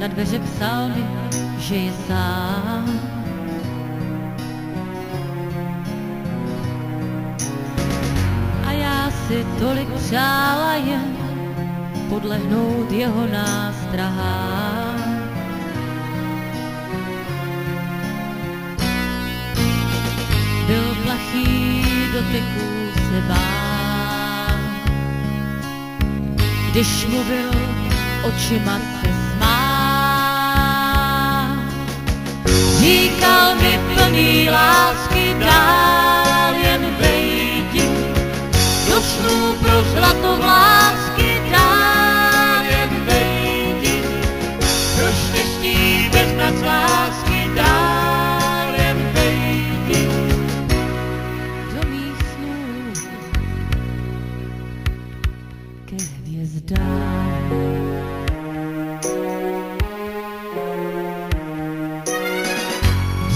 na dveře psal mi, že je sám. A já si tolik přála jen podlehnout jeho nástrahám. Byl plachý, dotyků se bál, když mluvil, očima se smál. Říkal mi plný lásky, dál jen vejdi, do snů pro zlato lásky, dál jen vejdi, pro štěstí bez nad lásky, dál jen vejdi, do mých snů ke hvězdám.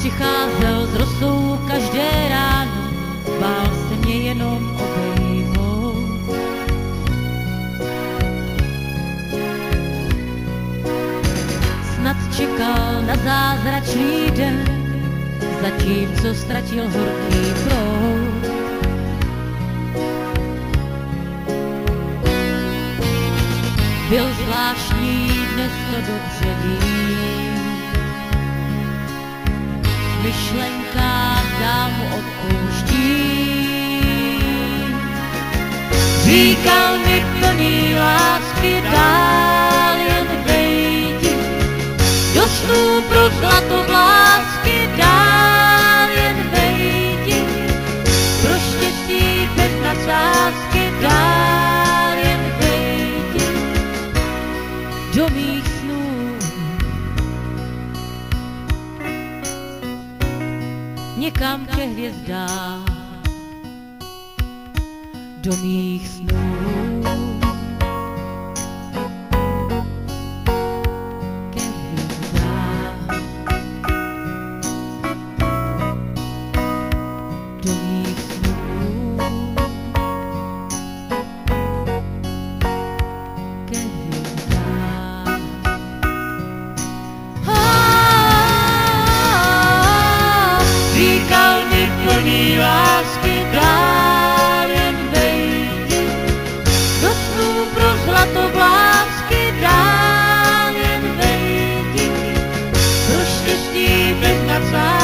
Přicházel s rosou každé ráno, bál se mě jenom obejmout. Snad čekal na zázračný den, zatímco ztratil horký proud. Byl zvláštní, dnes to dobře vím, v myšlenkách dál mu odpouštím. Říkal mi plný lásky, dál jen vejdi, do snů pro zlato lásky, dál jen vejdi, pro štěstí bez nadsázky, dál jen vejdi, do mých snů. Někam ke hvězdám, do mých snů. Ke hvězdám, do mých snů. Ke hvězdám. Říkal mi plný lásky, dál jen vejdi, do snů pro zlato lásky, dál jen vejdi, pro štěstí bez nadsázky.